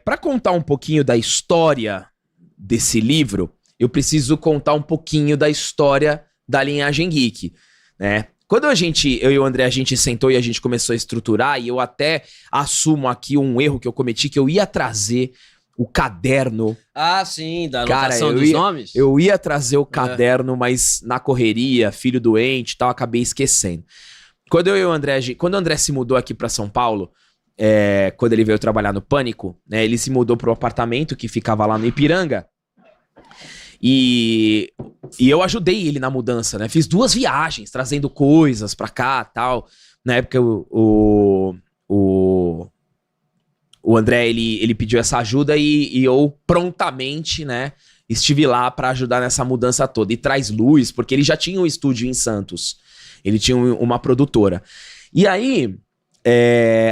Para contar um pouquinho da história desse livro, eu preciso contar um pouquinho da história da Linhagem Geek, né? Quando eu e o André, a gente sentou e a gente começou a estruturar, e eu até assumo aqui um erro que eu cometi, que eu ia trazer o caderno. Ah, sim, da anotação dos nomes? Eu ia trazer o caderno, mas na correria, filho doente e tal, acabei esquecendo. Quando o André se mudou aqui para São Paulo, quando ele veio trabalhar no Pânico, né, ele se mudou para um apartamento que ficava lá no Ipiranga. E eu ajudei ele na mudança, né? Fiz 2 viagens, trazendo coisas pra cá e tal. Na época, o André, ele pediu essa ajuda e eu prontamente, né, estive lá pra ajudar nessa mudança toda. E traz luz, porque ele já tinha um estúdio em Santos. Ele tinha uma produtora. E aí,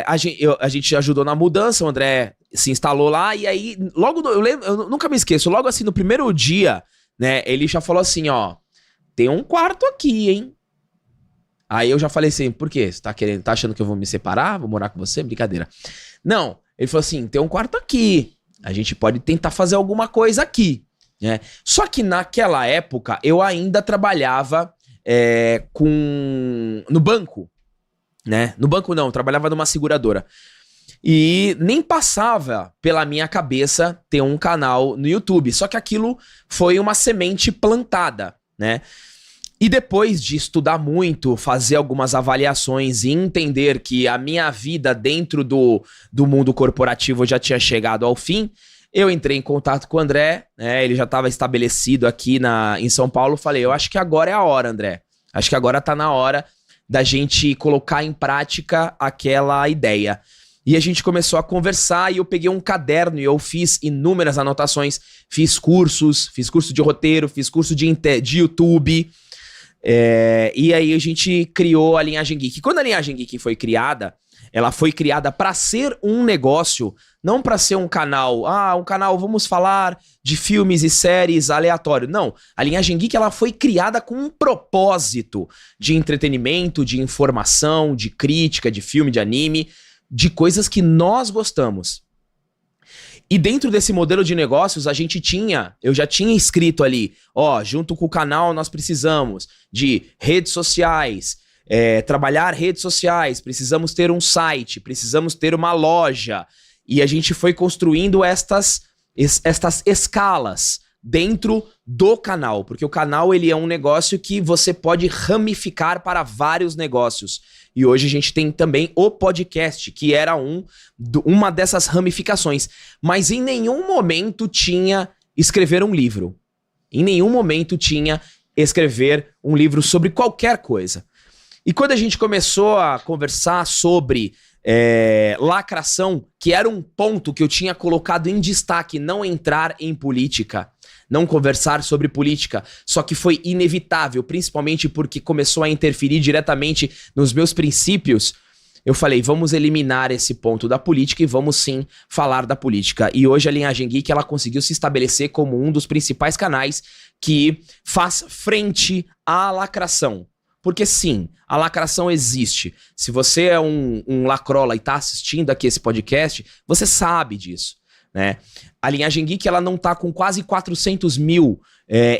a gente ajudou na mudança, o André se instalou lá, e aí, eu nunca me esqueço, logo assim, no primeiro dia, né, ele já falou assim, ó, tem um quarto aqui, hein? Aí eu já falei assim, por quê? Você tá achando que eu vou me separar? Vou morar com você? Brincadeira. Não, ele falou assim, tem um quarto aqui, a gente pode tentar fazer alguma coisa aqui, né? Só que naquela época, eu ainda trabalhava no banco, né? No banco não, eu trabalhava numa seguradora. E nem passava pela minha cabeça ter um canal no YouTube. Só que aquilo foi uma semente plantada, né? E depois de estudar muito, fazer algumas avaliações e entender que a minha vida dentro do mundo corporativo já tinha chegado ao fim, eu entrei em contato com o André, né? Ele já estava estabelecido aqui em São Paulo. Falei, eu acho que agora é a hora, André. Acho que agora tá na hora da gente colocar em prática aquela ideia. E a gente começou a conversar e eu peguei um caderno e eu fiz inúmeras anotações, fiz curso de roteiro, fiz curso de YouTube, e aí a gente criou a Linhagem Geek. Quando a Linhagem Geek foi criada, ela foi criada para ser um negócio, não para ser um canal, vamos falar de filmes e séries aleatório. Não, a Linhagem Geek ela foi criada com um propósito de entretenimento, de informação, de crítica, de filme, de anime, de coisas que nós gostamos. E dentro desse modelo de negócios, eu já tinha escrito ali, junto com o canal nós precisamos de redes sociais, trabalhar redes sociais, precisamos ter um site, precisamos ter uma loja. E a gente foi construindo estas escalas dentro do canal, porque o canal ele é um negócio que você pode ramificar para vários negócios. E hoje a gente tem também o podcast, que era uma dessas ramificações. Mas em nenhum momento tinha escrever um livro. Em nenhum momento tinha escrever um livro sobre qualquer coisa. E quando a gente começou a conversar sobre lacração, que era um ponto que eu tinha colocado em destaque, não entrar em política, não conversar sobre política, só que foi inevitável, principalmente porque começou a interferir diretamente nos meus princípios, eu falei, vamos eliminar esse ponto da política e vamos sim falar da política. E hoje a Linhagem Geek ela conseguiu se estabelecer como um dos principais canais que faz frente à lacração. Porque sim, a lacração existe. Se você é um lacrola e está assistindo aqui esse podcast, você sabe disso, né? A Linhagem Geek ela não tá com quase 400 mil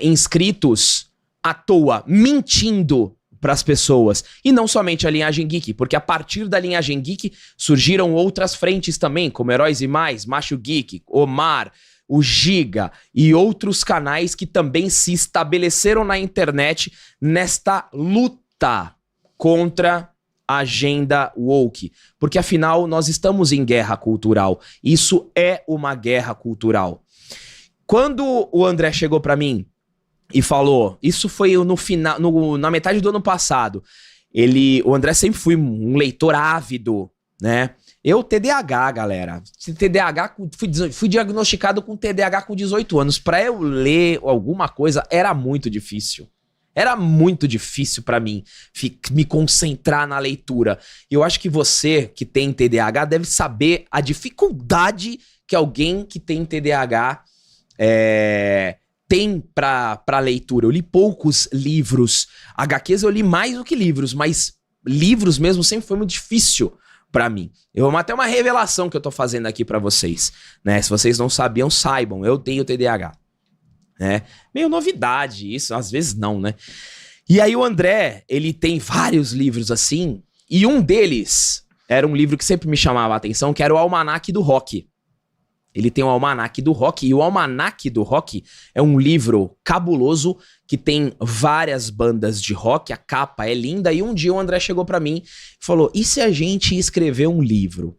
inscritos à toa, mentindo para as pessoas. E não somente a Linhagem Geek, porque a partir da Linhagem Geek surgiram outras frentes também, como Heróis e Mais, Macho Geek, Omar, o Giga e outros canais que também se estabeleceram na internet nesta luta contra a agenda woke. Porque afinal nós estamos em guerra cultural. Isso é uma guerra cultural. Quando o André chegou para mim e falou, isso foi no final, na metade do ano passado, o André sempre foi um leitor ávido, né? Eu, TDAH, galera. Fui diagnosticado com TDAH com 18 anos. Pra eu ler alguma coisa, era muito difícil. Era muito difícil pra mim me concentrar na leitura. E eu acho que você, que tem TDAH, deve saber a dificuldade que alguém que tem TDAH tem pra leitura. Eu li poucos livros. HQs eu li mais do que livros, mas livros mesmo sempre foi muito difícil pra mim. Até uma revelação que eu tô fazendo aqui pra vocês, né? Se vocês não sabiam, saibam, eu tenho TDAH, né? Meio novidade isso, às vezes não, né? E aí o André, ele tem vários livros assim, e um deles era um livro que sempre me chamava a atenção, que era o Almanaque do Rock. Ele tem o Almanaque do Rock, e o Almanaque do Rock é um livro cabuloso que tem várias bandas de rock, a capa é linda, e um dia o André chegou pra mim e falou, e se a gente escrever um livro?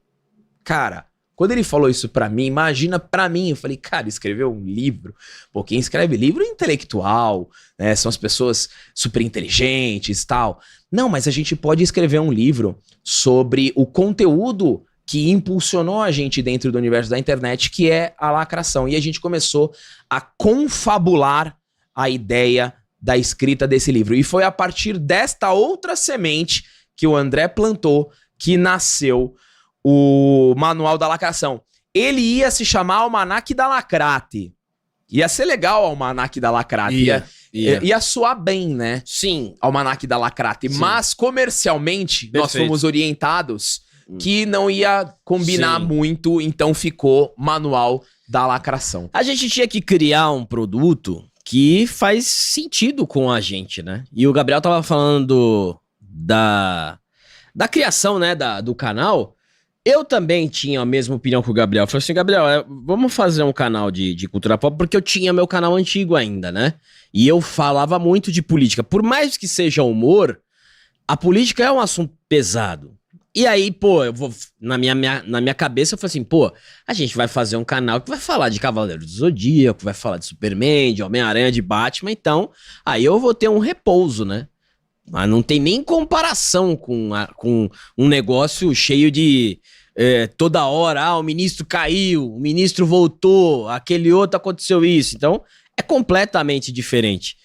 Cara, quando ele falou isso pra mim, imagina pra mim, eu falei, cara, escrever um livro? Pô, quem escreve livro é intelectual, né, são as pessoas super inteligentes e tal. Não, mas a gente pode escrever um livro sobre o conteúdo que impulsionou a gente dentro do universo da internet, que é a lacração. E a gente começou a confabular a ideia da escrita desse livro. E foi a partir desta outra semente que o André plantou que nasceu o Manual da Lacração. Ele ia se chamar Almanaque da Lacrate. Ia ser legal o Almanaque da Lacrate. Ia soar bem, né? Sim. Almanaque da Lacrate. Sim. Mas comercialmente, nós fomos orientados que não ia combinar muito, então ficou Manual da Lacração. A gente tinha que criar um produto que faz sentido com a gente, né? E o Gabriel tava falando da criação, né, do canal. Eu também tinha a mesma opinião que o Gabriel. Eu falei assim, Gabriel, vamos fazer um canal de cultura pop, porque eu tinha meu canal antigo ainda, né? E eu falava muito de política. Por mais que seja humor, a política é um assunto pesado. E aí, pô, eu vou na minha cabeça eu falei assim, pô, a gente vai fazer um canal que vai falar de Cavaleiro do Zodíaco, vai falar de Superman, de Homem-Aranha, de Batman, então aí eu vou ter um repouso, né? Mas não tem nem comparação com um negócio cheio de toda hora, o ministro caiu, o ministro voltou, aquele outro aconteceu isso, então é completamente diferente.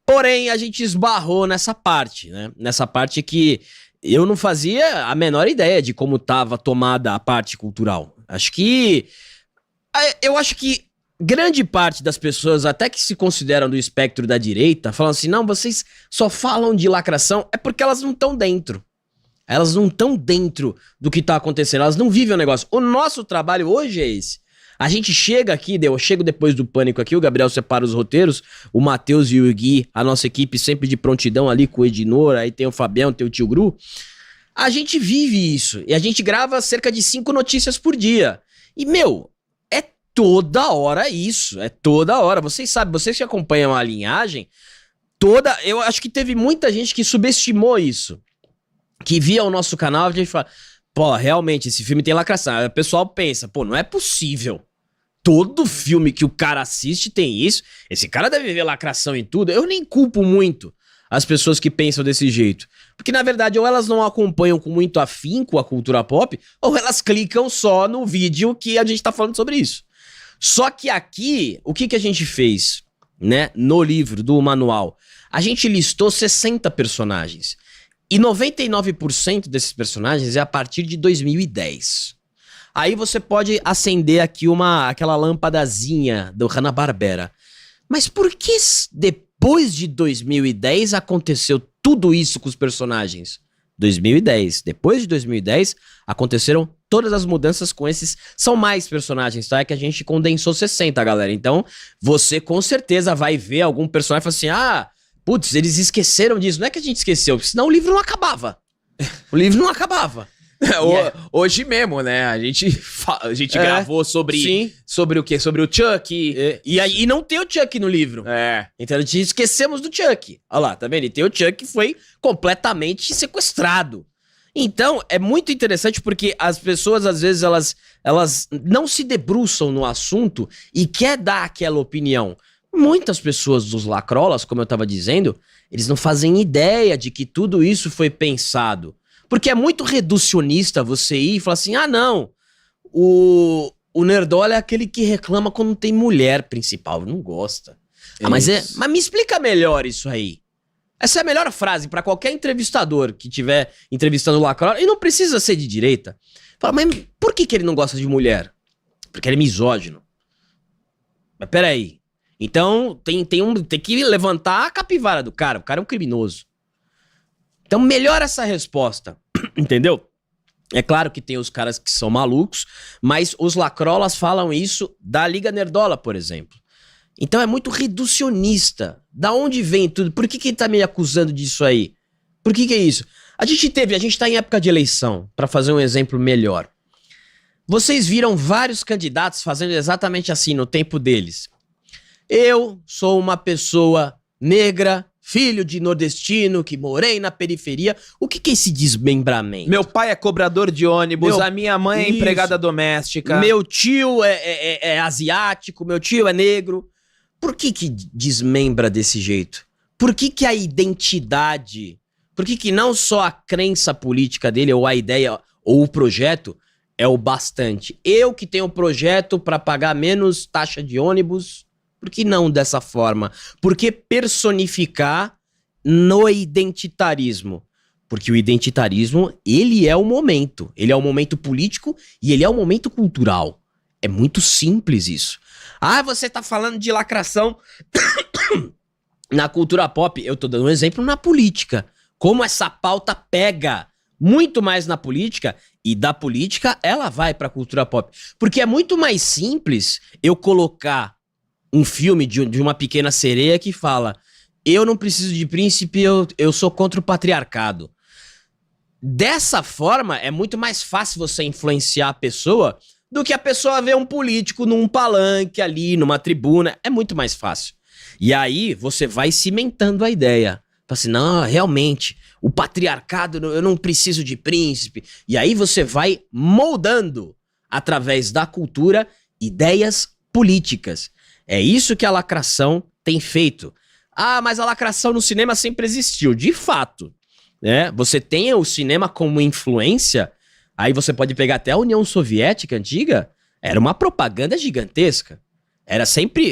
Porém, a gente esbarrou nessa parte, né? Nessa parte que eu não fazia a menor ideia de como estava tomada a parte cultural. Eu acho que grande parte das pessoas, até que se consideram do espectro da direita, falam assim, não, vocês só falam de lacração, é porque elas não estão dentro. Elas não estão dentro do que está acontecendo, elas não vivem o negócio. O nosso trabalho hoje é esse. A gente chega aqui, eu chego depois do Pânico aqui, o Gabriel separa os roteiros, o Matheus e o Gui, a nossa equipe sempre de prontidão ali com o Edinor, aí tem o Fabião, tem o Tio Gru. A gente vive isso, e a gente grava cerca de 5 notícias por dia. E, meu, é toda hora isso, é toda hora. Vocês sabem, vocês que acompanham a linhagem, eu acho que teve muita gente que subestimou isso. Que via o nosso canal, a gente fala, pô, realmente, esse filme tem lacração. Aí o pessoal pensa, pô, não é possível. Todo filme que o cara assiste tem isso. Esse cara deve ver lacração em tudo. Eu nem culpo muito as pessoas que pensam desse jeito. Porque, na verdade, ou elas não acompanham com muito afinco a cultura pop, ou elas clicam só no vídeo que a gente tá falando sobre isso. Só que aqui, o que a gente fez, né, no livro, do manual? A gente listou 60 personagens. E 99% desses personagens é a partir de 2010. Aí você pode acender aqui aquela lâmpadazinha do Hanna-Barbera. Mas por que depois de 2010 aconteceu tudo isso com os personagens? 2010. Depois de 2010 aconteceram todas as mudanças com esses. São mais personagens, tá? É que a gente condensou 60, galera. Então você com certeza vai ver algum personagem e fala assim, putz, eles esqueceram disso. Não é que a gente esqueceu, senão o livro não acabava. O livro não acabava. Hoje mesmo, né? A gente gravou sobre o quê? Sobre o Chuck. E não tem o Chuck no livro. Então a gente esquecemos do Chuck. Olha lá, tá vendo? E tem o Chuck que foi completamente sequestrado. Então, é muito interessante porque as pessoas, às vezes, elas não se debruçam no assunto e quer dar aquela opinião. Muitas pessoas dos lacrolas, como eu tava dizendo, eles não fazem ideia de que tudo isso foi pensado. Porque é muito reducionista você ir e falar assim, não, o nerdola é aquele que reclama quando tem mulher principal, não gosta. Mas me explica melhor isso aí. Essa é a melhor frase pra qualquer entrevistador que estiver entrevistando o lacrola, e não precisa ser de direita. Fala, mas por que ele não gosta de mulher? Porque ele é misógino. Mas peraí. Então tem que levantar a capivara do cara. O cara é um criminoso. Então melhora essa resposta, entendeu? É claro que tem os caras que são malucos, mas os lacrolas falam isso da Liga Nerdola, por exemplo. Então é muito reducionista. Da onde vem tudo? Por que ele tá me acusando disso aí? Por que é isso? A gente tá em época de eleição, para fazer um exemplo melhor. Vocês viram vários candidatos fazendo exatamente assim no tempo deles. Eu sou uma pessoa negra, filho de nordestino, que morei na periferia. O que é esse desmembramento? Meu pai é cobrador de ônibus, a minha mãe é empregada doméstica. Meu tio é asiático, meu tio é negro. Por que desmembra desse jeito? Por que a identidade, por que não só a crença política dele, ou a ideia, ou o projeto, é o bastante? Eu que tenho um projeto para pagar menos taxa de ônibus, por que não dessa forma? Por que personificar no identitarismo? Porque o identitarismo, ele é o momento. Ele é o momento político e ele é o momento cultural. É muito simples isso. Ah, você tá falando de lacração na cultura pop. Eu tô dando um exemplo na política. Como essa pauta pega muito mais na política e da política ela vai pra cultura pop. Porque é muito mais simples eu colocar um filme de uma pequena sereia que fala: eu não preciso de príncipe, eu sou contra o patriarcado. Dessa forma, é muito mais fácil você influenciar a pessoa do que a pessoa ver um político num palanque ali, numa tribuna. É muito mais fácil. E aí, você vai cimentando a ideia. Fala assim, não, realmente, o patriarcado, eu não preciso de príncipe. E aí você vai moldando, através da cultura, ideias políticas. É isso que a lacração tem feito. Ah, mas a lacração no cinema sempre existiu. De fato, né? Você tem o cinema como influência, aí você pode pegar até a União Soviética antiga, era uma propaganda gigantesca.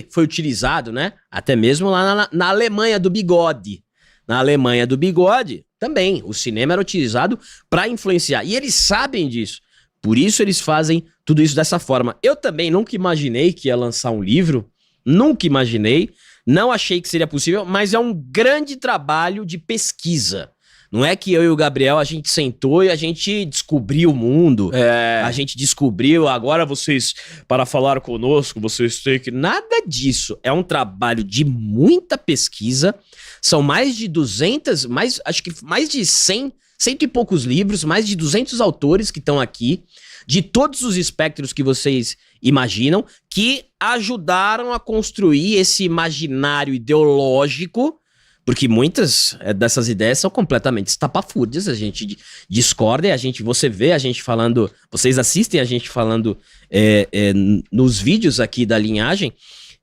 Foi utilizado, né? Até mesmo lá na Alemanha do bigode. Na Alemanha do bigode, também, o cinema era utilizado para influenciar. E eles sabem disso. Por isso eles fazem tudo isso dessa forma. Eu também nunca imaginei que ia lançar um livro. Nunca imaginei, não achei que seria possível, mas é um grande trabalho de pesquisa. Não é que eu e o Gabriel, a gente sentou e a gente descobriu o mundo. A gente descobriu, agora vocês, para falar conosco, vocês têm que... Nada disso. É um trabalho de muita pesquisa. São mais de 200, acho que mais de 100, cento e poucos livros, mais de 200 autores que estão aqui, de todos os espectros que vocês imaginam, que ajudaram a construir esse imaginário ideológico, porque muitas dessas ideias são completamente estapafúrdias, a gente discorda, você vê a gente falando, vocês assistem a gente falando nos vídeos aqui da linhagem,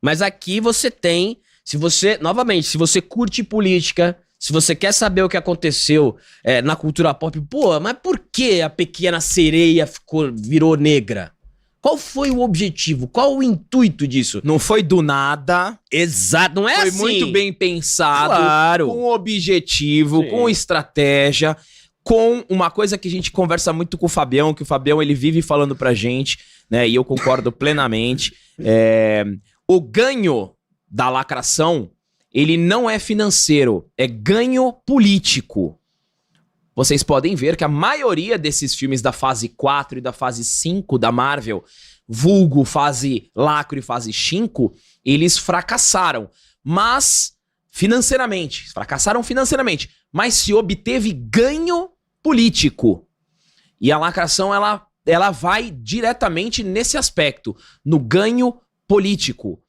mas aqui você tem, se você curte política, se você quer saber o que aconteceu na cultura pop, pô, mas por que a pequena sereia virou negra? Qual foi o objetivo? Qual o intuito disso? Não foi do nada. Exato, não é foi assim. Foi muito bem pensado, claro, com objetivo, sim, com estratégia, com uma coisa que a gente conversa muito com o Fabião, que o Fabião ele vive falando pra gente, né? E eu concordo plenamente. O ganho da lacração, ele não é financeiro, é ganho político. Vocês podem ver que a maioria desses filmes da fase 4 e da fase 5 da Marvel, vulgo fase lacro e fase 5, eles fracassaram. Mas financeiramente, fracassaram financeiramente, mas se obteve ganho político. E a lacração, ela vai diretamente nesse aspecto, no ganho político.